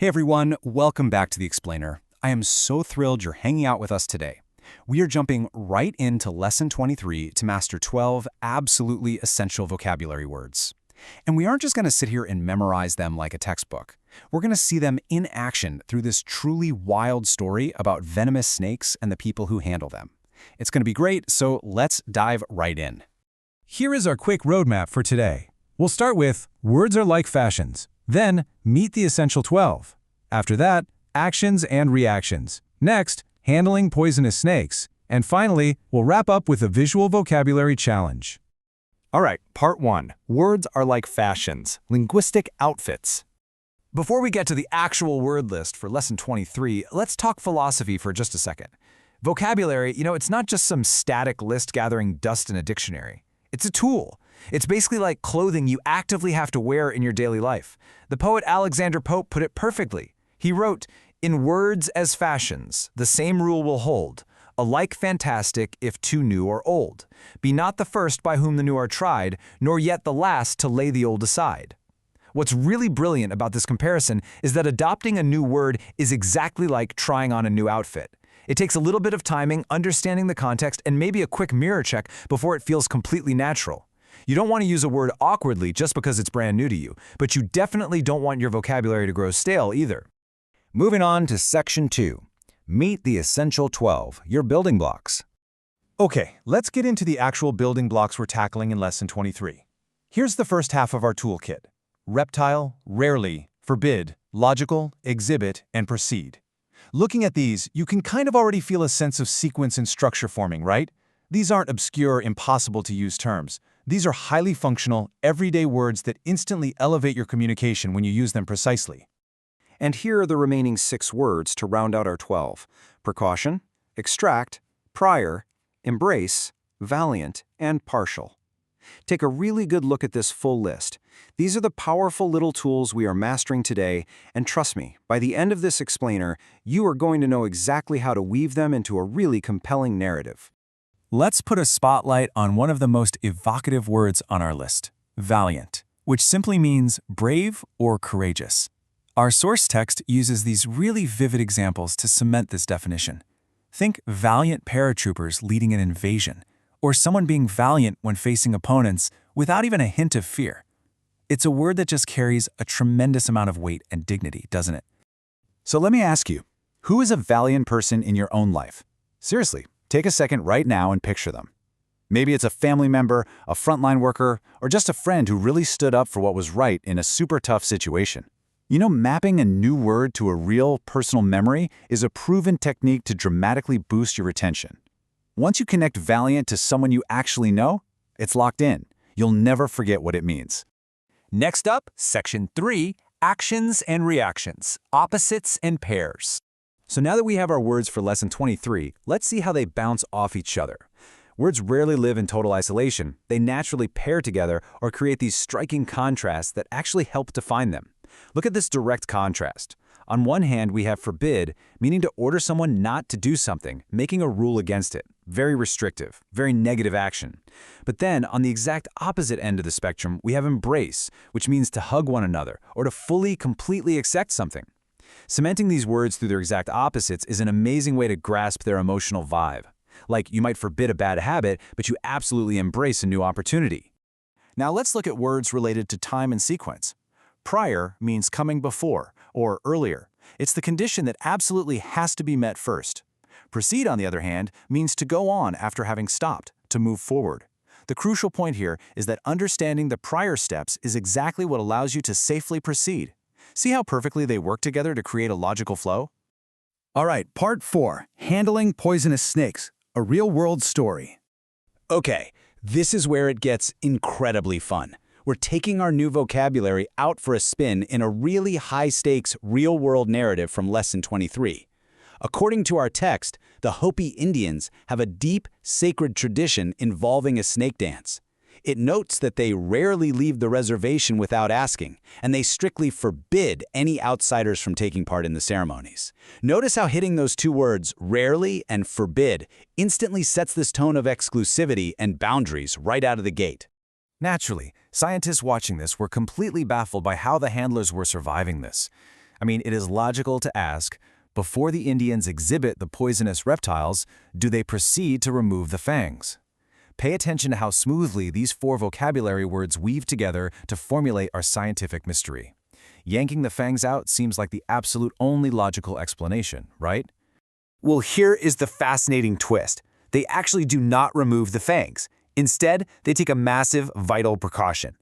Hey everyone, welcome back to The Explainer. I am so thrilled you're hanging out with us today. We are jumping right into Lesson 23 to master 12 absolutely essential vocabulary words. And we aren't just going to sit here and memorize them like a textbook. We're going to see them in action through this truly wild story about venomous snakes and the people who handle them. It's going to be great, so let's dive right in. Here is our quick roadmap for today. We'll start with words are like fashions. Then, meet the essential 12. After that, actions and reactions. Next, handling poisonous snakes. And finally, we'll wrap up with a visual vocabulary challenge. All right, part 1. Words are like fashions, linguistic outfits. Before we get to the actual word list for Lesson 23, let's talk philosophy for just a second. Vocabulary, it's not just some static list gathering dust in a dictionary. It's a tool. It's basically like clothing you actively have to wear in your daily life. The poet Alexander Pope put it perfectly. He wrote, "In words as fashions, the same rule will hold, alike fantastic if too new or old. Be not the first by whom the new are tried, nor yet the last to lay the old aside." What's really brilliant about this comparison is that adopting a new word is exactly like trying on a new outfit. It takes a little bit of timing, understanding the context, and maybe a quick mirror check before it feels completely natural. You don't want to use a word awkwardly just because it's brand new to you, but you definitely don't want your vocabulary to grow stale either. Moving on to Section 2. Meet the Essential 12, your building blocks. Okay, let's get into the actual building blocks we're tackling in Lesson 23. Here's the first half of our toolkit. Reptile, rarely, forbid, logical, exhibit, and proceed. Looking at these, you can kind of already feel a sense of sequence and structure forming, right? These aren't obscure, impossible-to-use terms. These are highly functional, everyday words that instantly elevate your communication when you use them precisely. And here are the remaining 6 words to round out our 12. Precaution, extract, prior, embrace, valiant, and partial. Take a really good look at this full list. These are the powerful little tools we are mastering today, and trust me, by the end of this explainer, you are going to know exactly how to weave them into a really compelling narrative. Let's put a spotlight on one of the most evocative words on our list, valiant, which simply means brave or courageous. Our source text uses these really vivid examples to cement this definition. Think valiant paratroopers leading an invasion, or someone being valiant when facing opponents without even a hint of fear. It's a word that just carries a tremendous amount of weight and dignity, doesn't it? So let me ask you, who is a valiant person in your own life? Seriously, take a second right now and picture them. Maybe it's a family member, a frontline worker, or just a friend who really stood up for what was right in a super tough situation. Mapping a new word to a real, personal memory is a proven technique to dramatically boost your retention. Once you connect valiant to someone you actually know, it's locked in. You'll never forget what it means. Next up, Section 3, actions and reactions, opposites and pairs. So now that we have our words for Lesson 23, let's see how they bounce off each other. Words rarely live in total isolation. They naturally pair together or create these striking contrasts that actually help define them. Look at this direct contrast. On one hand, we have forbid, meaning to order someone not to do something, making a rule against it. Very restrictive, very negative action. But then, on the exact opposite end of the spectrum, we have embrace, which means to hug one another or to fully, completely accept something. Cementing these words through their exact opposites is an amazing way to grasp their emotional vibe. Like, you might forbid a bad habit, but you absolutely embrace a new opportunity. Now let's look at words related to time and sequence. Prior means coming before, or earlier. It's the condition that absolutely has to be met first. Proceed, on the other hand, means to go on after having stopped, to move forward. The crucial point here is that understanding the prior steps is exactly what allows you to safely proceed. See how perfectly they work together to create a logical flow? All right, part 4, handling poisonous snakes, a real-world story. Okay, this is where it gets incredibly fun. We're taking our new vocabulary out for a spin in a really high-stakes, real-world narrative from Lesson 23. According to our text, the Hopi Indians have a deep, sacred tradition involving a snake dance. It notes that they rarely leave the reservation without asking, and they strictly forbid any outsiders from taking part in the ceremonies. Notice how hitting those 2 words, rarely and forbid, instantly sets this tone of exclusivity and boundaries right out of the gate. Naturally, scientists watching this were completely baffled by how the handlers were surviving this. I mean, it is logical to ask, before the Indians exhibit the poisonous reptiles, do they proceed to remove the fangs? Pay attention to how smoothly these 4 vocabulary words weave together to formulate our scientific mystery. Yanking the fangs out seems like the absolute only logical explanation, right? Well, here is the fascinating twist. They actually do not remove the fangs. Instead, they take a massive, vital precaution.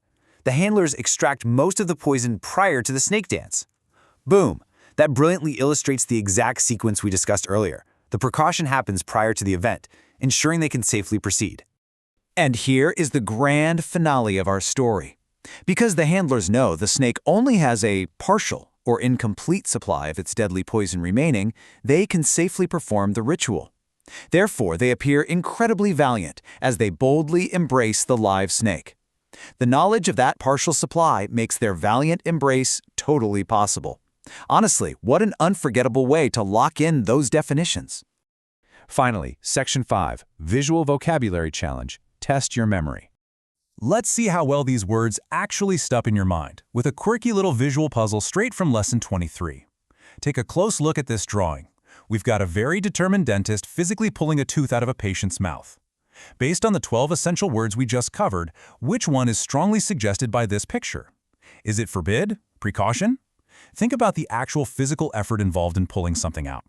The handlers extract most of the poison prior to the snake dance. Boom! That brilliantly illustrates the exact sequence we discussed earlier. The precaution happens prior to the event, ensuring they can safely proceed. And here is the grand finale of our story. Because the handlers know the snake only has a partial or incomplete supply of its deadly poison remaining, they can safely perform the ritual. Therefore, they appear incredibly valiant as they boldly embrace the live snake. The knowledge of that partial supply makes their valiant embrace totally possible. Honestly, what an unforgettable way to lock in those definitions. Finally, Section 5, Visual Vocabulary Challenge. Test your memory. Let's see how well these words actually stuck in your mind with a quirky little visual puzzle straight from Lesson 23. Take a close look at this drawing. We've got a very determined dentist physically pulling a tooth out of a patient's mouth. Based on the 12 essential words we just covered, which one is strongly suggested by this picture? Is it forbid? Precaution? Think about the actual physical effort involved in pulling something out.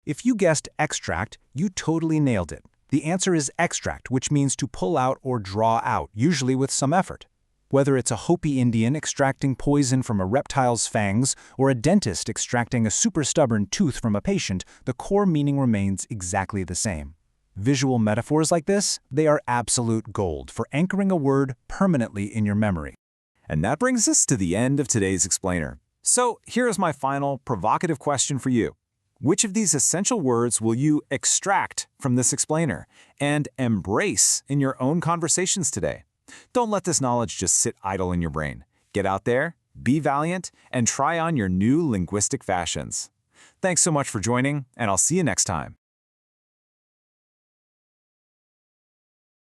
If you guessed extract, you totally nailed it. The answer is extract, which means to pull out or draw out, usually with some effort. Whether it's a Hopi Indian extracting poison from a reptile's fangs or a dentist extracting a super stubborn tooth from a patient, the core meaning remains exactly the same. Visual metaphors like this, they are absolute gold for anchoring a word permanently in your memory. And that brings us to the end of today's explainer. So here is my final provocative question for you. Which of these essential words will you extract from this explainer and embrace in your own conversations today? Don't let this knowledge just sit idle in your brain. Get out there, be valiant, and try on your new linguistic fashions. Thanks so much for joining, and I'll see you next time.